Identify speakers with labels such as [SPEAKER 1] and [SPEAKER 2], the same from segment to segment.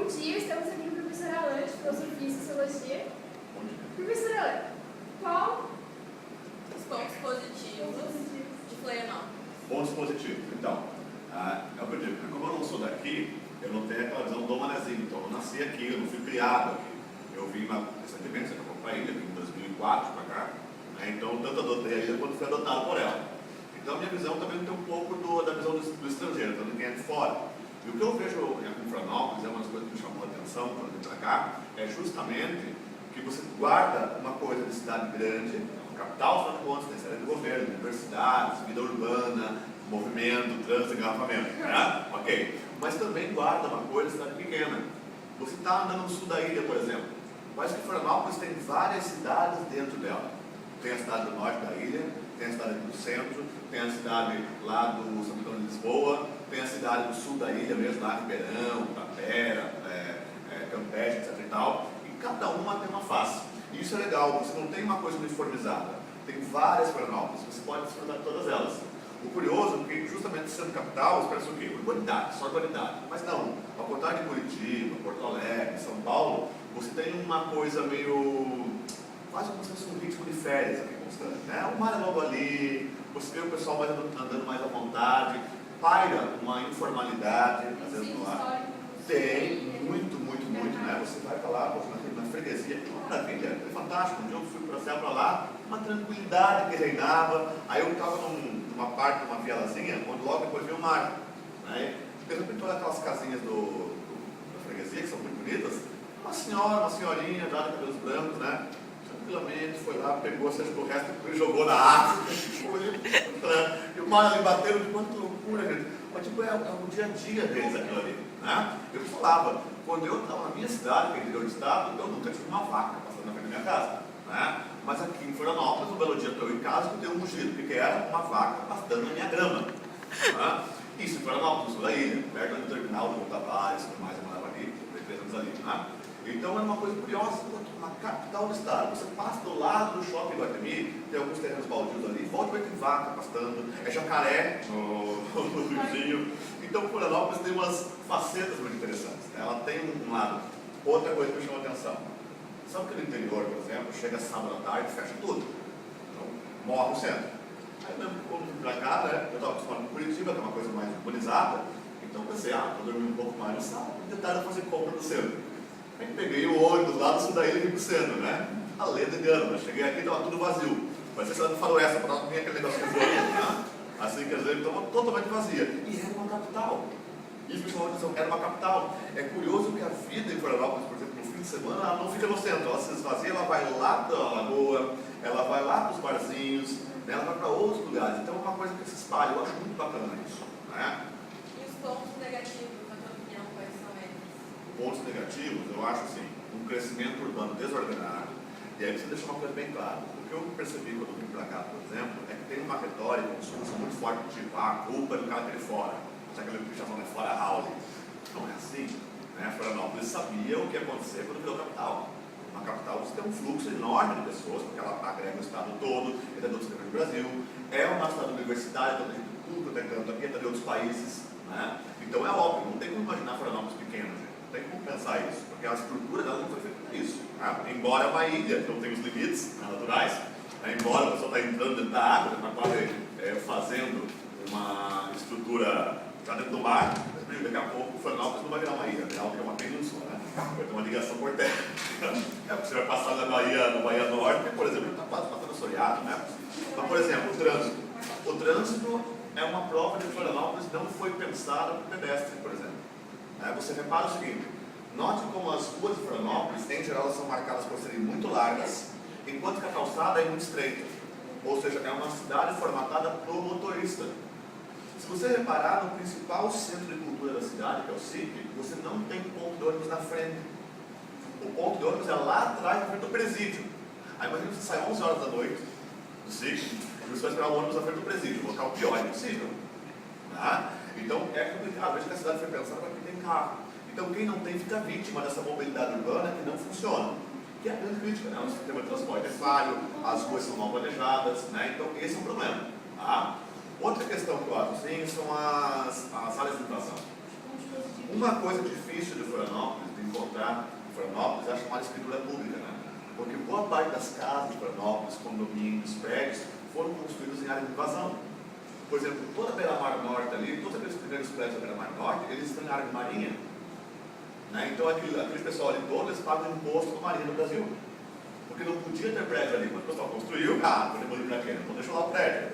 [SPEAKER 1] Bom dia, estamos aqui com a professora Alain de Filosofia e Sociologia. Professora Alain, qual
[SPEAKER 2] os pontos positivos de Florianópolis?
[SPEAKER 3] Pontos positivos. Então, é o que eu digo, como eu não sou daqui, eu não tenho aquela visão do manezinho. Então, eu nasci aqui, eu não fui criado aqui. Eu vim recentemente, você acompanha a ilha, vim em 2004 para cá. Então, tanto adotei a ilha quanto fui adotado por ela. Então, a minha visão também tem um pouco da visão do estrangeiro, então ninguém é de fora. E o que eu vejo em Florianópolis, é uma das coisas que me chamou a atenção quando eu vim para cá, é justamente que você guarda uma coisa de cidade grande, uma capital, afinal de contas, tem sede de governo, universidades, vida urbana, movimento, trânsito, engarrafamento, né? Ok. Mas também guarda uma coisa de cidade pequena. Você está andando no sul da ilha, por exemplo. Mas que Florianópolis tem várias cidades dentro dela. Tem a cidade do norte da ilha, tem a cidade do centro, tem a cidade lá do São Antônio de Lisboa, tem a cidade do sul da ilha mesmo, lá Ribeirão, Tapera, Campeche, etc e tal. E cada uma tem uma face. E isso é legal, você não tem uma coisa uniformizada. Tem várias Florianópolis, você pode desfrutar de todas elas. O curioso é que justamente sendo capital, você parece o quê? Qualidade, só qualidade. Mas não, ao contrário de Curitiba, Porto Alegre, São Paulo, você tem uma coisa meio... quase como se fosse um ritmo de férias aqui constante, né? O mar é logo ali, você vê o pessoal mais andando mais à vontade, paira uma informalidade, às vezes no ar. Tem, muito, né? Você vai para lá, na freguesia, que é uma maravilha, é fantástico. Um dia eu fui para céu para lá, uma tranquilidade que reinava. Aí eu estava numa parte, numa vielazinha, onde logo depois veio o mar. Né? De repente, todas aquelas casinhas da freguesia, que são muito bonitas, uma senhorinha, já de cabelos brancos, né? Tranquilamente, foi lá, pegou, seja o resto e jogou na água. E o mar ali batendo, de quanta loucura, gente. Mas tipo, é o dia a dia deles aquilo ali. Né? Eu falava, quando eu estava na minha cidade, que é interior do estado, eu nunca tive uma vaca passando na frente da minha casa. Né? Mas aqui em Florianópolis, um belo dia estou em casa, eu tenho um mugido, que era uma vaca pastando na minha grama. Né? Isso em Florianópolis, no sul da ilha, perto do terminal do Tavares, tudo mais, eu morava ali, por 3 anos ali. Né? Então é uma coisa curiosa, uma capital do estado, você passa do lado do shopping Guatemi, tem alguns terrenos baldios ali, volta e vai ter vaca pastando, é jacaré no riozinho. Então Florianópolis tem umas facetas muito interessantes, né? Ela tem um lado. Outra coisa que me chamou a atenção, sabe que no interior, por exemplo, chega sábado à tarde e fecha tudo, então morre o centro. Aí mesmo que vamos para cá, né? Eu estava acostumado com Curitiba, que é uma coisa mais urbanizada, então eu pensei, vou dormir um pouco mais no sábado, de tarde eu fazer compra no centro. Aí peguei o ônibus lá do sul da ilha e vim pro centro, né? A lenda engana, mas cheguei aqui e estava tudo vazio. Mas você não falou essa, para não vir aquele negócio que voou, né? Assim, quer dizer, estava totalmente vazia. E era uma capital. Isso me chamou a atenção, era uma capital. É curioso que a vida em Florianópolis, por exemplo, no fim de semana, ela não fica no centro, ela se esvazia, ela vai lá da lagoa, ela vai lá para os barzinhos, né? Ela vai para outros lugares. Então é uma coisa que se espalha, eu acho muito bacana isso. Né?
[SPEAKER 2] E os pontos negativos, na tua opinião, quais são eles?
[SPEAKER 3] Pontos negativos, eu acho assim, um crescimento urbano desordenado. E aí você deixa uma coisa bem clara. O que eu percebi quando eu vim para cá, por exemplo, é que tem uma retórica, um discurso muito forte, tipo, a culpa é do cara que ele fora. Sabe aquele que chamam de fora house? Não é assim. Né? Florianópolis sabia o que ia acontecer quando virou capital. Uma capital você tem um fluxo enorme de pessoas, porque ela agrega o estado todo, é da outros do Brasil. É uma cidade universitária, então tem tudo que tem canto aqui, é de outros países. Né? Então é óbvio, não tem como imaginar Florianópolis pequena, gente. Não tem como pensar isso, porque a estrutura dela não foi feita por isso. Né? Embora é uma ilha, que não tem os limites naturais, né? Embora a pessoa está entrando dentro da água, está quase fazendo uma estrutura já dentro do mar, daqui a pouco Florianópolis não vai virar uma ilha, vai virar uma península, né? Vai ter uma ligação por terra. Você vai passar na Bahia Norte, por exemplo, está quase passando assoreado, né? Mas, por exemplo, o trânsito. O trânsito é uma prova de que Florianópolis não foi pensada para o pedestre, por exemplo. Você repara o seguinte, note como as ruas de Florianópolis, em geral, são marcadas por serem muito largas, enquanto que a calçada é muito estreita. Ou seja, é uma cidade formatada para o motorista. Se você reparar no principal centro de cultura da cidade, que é o SIC, você não tem ponto de ônibus na frente. O ponto de ônibus é lá atrás, na frente do presídio. Aí imagina você sai 11 horas da noite do SIC e você vai esperar o ônibus na frente do presídio. O local pior, é impossível. Tá? Então é complicado. Veja que a cidade foi pensada para quem tem carro. Então quem não tem fica vítima dessa mobilidade urbana que não funciona. Que é a grande crítica, né? O sistema de transporte é falho, as ruas são mal planejadas, né? Então esse é um problema. Tá? Outra questão que eu acho assim são as áreas de inflação. Uma coisa difícil de Florianópolis, de encontrar em Florianópolis, é a chamada escritura pública, né? Porque boa parte das casas de Florianópolis, condomínios, prédios, foram construídos em área de invasão. Por exemplo, toda a Beira-Mar Norte ali, todos aqueles primeiros prédios da Beira-Mar Norte, eles estão em área de marinha. Né? Então aquele pessoal ali todo, eles pagam imposto para a marinha do Brasil. Porque não podia ter prédio ali, mas o pessoal construiu, foi demolido para quê? Então deixou lá o prédio.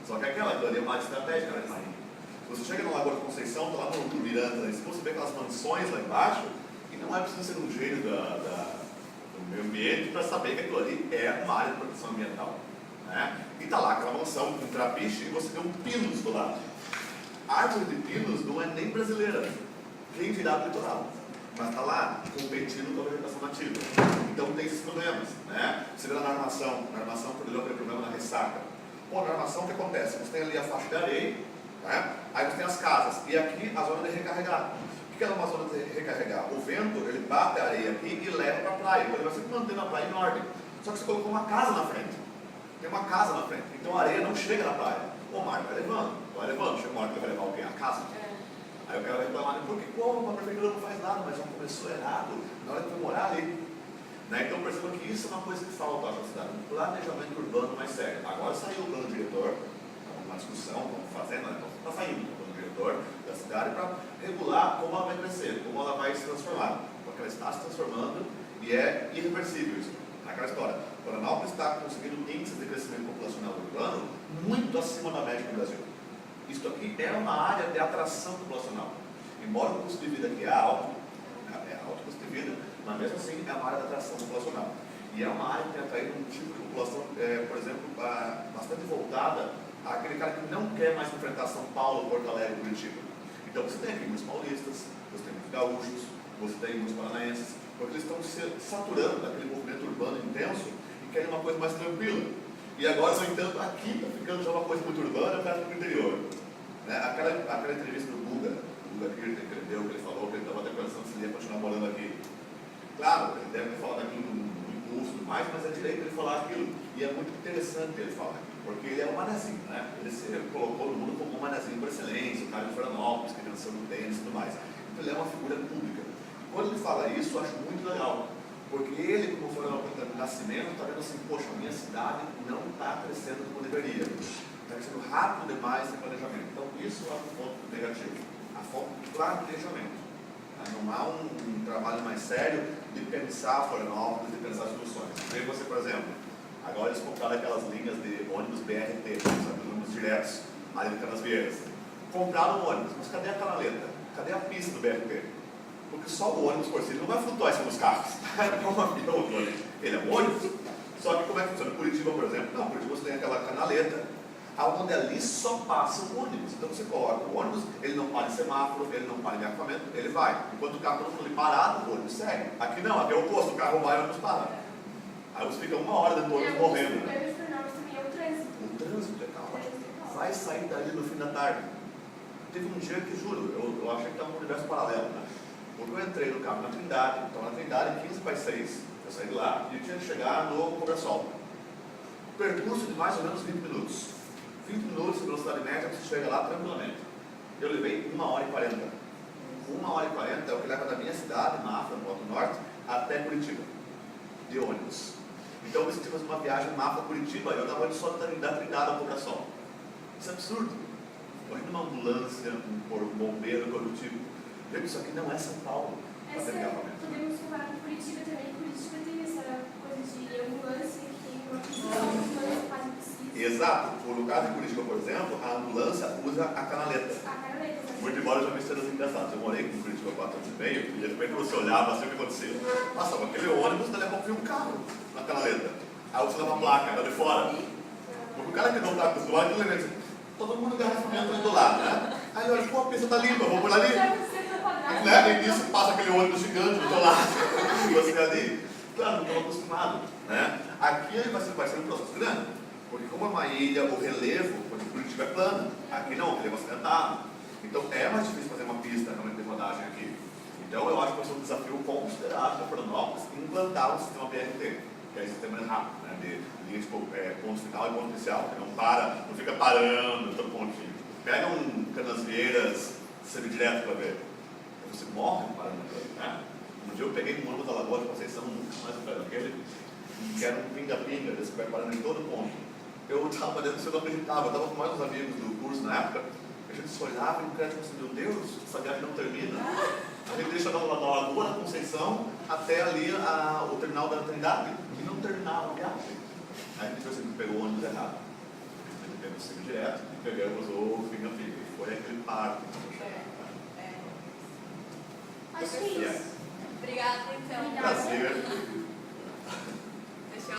[SPEAKER 3] Só que aquilo ali é uma área estratégica, área de marinha. Você chega no Lagoa da Conceição, está lá no Miranda, e você vê aquelas mansões lá embaixo, e não é preciso ser um gênio do meio ambiente para saber que aquilo ali é uma área de proteção ambiental. Né? E está lá aquela mansão com trapiche e você vê um pinus do lado. A árvore de pinus não é nem brasileira, quem dirá do litoral, mas está lá competindo com a vegetação nativa. Então tem esses problemas. Né? Você vê lá na armação, por exemplo, aquele problema na ressaca. Bom, na armação o que acontece? Você tem ali a faixa de areia, né? Aí você tem as casas, e aqui a zona de recarregar. O que é uma zona de recarregar? O vento, ele bate a areia aqui e leva para a praia, então ele vai sempre mantendo a praia em ordem. Só que você colocou uma casa na frente, tem uma casa na frente, então a areia não chega na praia. O mar vai levando, chega uma hora que ele vai levar o quê? A casa. Aí eu quero reclamar, porque como a prefeitura não faz nada, mas já começou errado, na hora que foi morar ali. Né? Então perceba que isso é uma coisa que falta na cidade, um planejamento urbano mais sério. Agora saiu o plano diretor, uma discussão, estamos fazendo, né? Está saindo o plano diretor da cidade para regular como ela vai crescer, como ela vai se transformar. Porque ela está se transformando e é irreversível isso. Naquela história, Florianópolis está conseguindo índices de crescimento populacional urbano muito acima da média do Brasil. Isso aqui é uma área de atração populacional. Embora o custo de vida aqui é alto custo de vida, mas mesmo assim é uma área de atração populacional. E é uma área que tem atraído um tipo de população, por exemplo, bastante voltada àquele cara que não quer mais enfrentar São Paulo, Porto Alegre, Curitiba. Então você tem aqui muitos paulistas, você tem muitos gaúchos, você tem muitos paranaenses, porque eles estão se saturando daquele movimento urbano intenso e querem uma coisa mais tranquila. E agora, no entanto, aqui está ficando já uma coisa muito urbana perto do interior. Né? Aquela entrevista do Guga Kirten que ele deu, que ele falou que ele estava até pensando se ele ia continuar morando aqui. Claro, ele deve ter falado aquilo no impulso e tudo mais, mas é direito ele falar aquilo. E é muito interessante ele falar, porque ele é um manezinho, né? Ele se colocou no mundo como um manezinho por excelência, o cara de Florianópolis, que dançou no tênis e tudo mais. Então ele é uma figura pública. Quando ele fala isso, eu acho muito legal, porque ele, como Florianópolis de nascimento, está vendo assim, poxa, a minha cidade não está crescendo como deveria. Está crescendo rápido demais sem planejamento. Então isso é um ponto negativo. A falta de planejamento. Não há um trabalho mais sério de pensar Florianópolis, de pensar soluções. Veja você, por exemplo, agora eles compraram aquelas linhas de ônibus BRT, sabe, ônibus diretos, ali de Canasvieiras. Compraram o ônibus, mas cadê a canaleta? Cadê a pista do BRT? Porque só o ônibus por si não vai flutuar em cima dos carros. É um avião, ele é um ônibus. Só que como é que funciona? Curitiba, por exemplo, não, Curitiba você tem aquela canaleta, onde ali só passa o ônibus. Então você coloca o ônibus, ele não para em semáforo, ele não para em engarrafamento, ele vai. Enquanto o carro está todo ali parado, o ônibus segue. Aqui não, aqui é o oposto, o carro vai e o ônibus para. Aí você fica uma hora dentro do ônibus morrendo.
[SPEAKER 1] O problema de Florianópolis também é o trânsito.
[SPEAKER 3] O trânsito é caótico. Vai sair dali no fim da tarde. Teve um dia que, juro, eu achei que estava num universo paralelo, né? Porque eu entrei no carro na Trindade, estava na Trindade, 15 para 6, eu saí de lá e tinha que chegar no Cobrasol. Percurso de mais ou menos 20 minutos. 20 minutos de velocidade média, você chega lá tranquilamente. Eu levei 1h40. 1h40 é o que leva da minha cidade, Mafra, no Alto Norte, até Curitiba, de ônibus. Então eu decidi fazer uma viagem Mafra-Curitiba, eu dava de só da Trindade ao Cobrasol. Isso é absurdo. Correndo uma ambulância, um bombeiro, coisa do tipo. Gente, isso aqui não é São Paulo.
[SPEAKER 1] Podemos comparar com Curitiba também. Curitiba tem essa coisa de ambulância, que tem uma ambulância quase precisa.
[SPEAKER 3] Exato. No caso de Curitiba, por exemplo, a ambulância usa a canaleta. Muito embora eu já vi cenas engraçadas. Eu morei com Curitiba 4 anos e meio, e de repente você olhava assim o que acontecia. Passava aquele ônibus, daí a pouco vinha um carro na canaleta. Aí você dava a placa, era de fora. Porque o cara que não está acostumado, ele lembra assim, todo mundo engarrafamento ali do lado, né? Aí olha, pô, a pista está limpa, vou por ali. Né? E nisso passa aquele ônibus gigante do teu lado. E você ali, claro, não estava acostumado. Né? Aqui vai ser um processo grande. Porque como é uma ilha, o relevo, porque Curitiba é plano, aqui não, o relevo é acidentado. Então é mais difícil fazer uma pista realmente de rodagem aqui. Então eu acho que vai ser um desafio considerável para Florianópolis implantar um sistema BRT, que é o sistema rápido, né? De linha tipo, ponto final e ponto inicial, que não fica parando todo pontinho. Pega um Canasvieiras semidireto para ver. você morre parando aqui, né? Um dia eu peguei um ônibus da Lagoa de Conceição, nunca mais eu pego aquele, que era um pinga-pinga, desse que vai parando em todo ponto. Eu estava dentro, você não acreditava, eu estava com mais uns amigos do curso na época, a gente se olhava e o cara tipo assim, meu Deus, essa viagem não termina. A gente deixa da Lagoa da Conceição até ali o terminal da Trindade, e não terminava a viagem. Aí a gente assim, pegou o ônibus errado. A gente pegou o segundo direto e pegamos o pinga-pinga. Foi aquele parque.
[SPEAKER 1] Acho que é isso.
[SPEAKER 2] Obrigada, então.
[SPEAKER 1] Obrigada.
[SPEAKER 3] Prazer.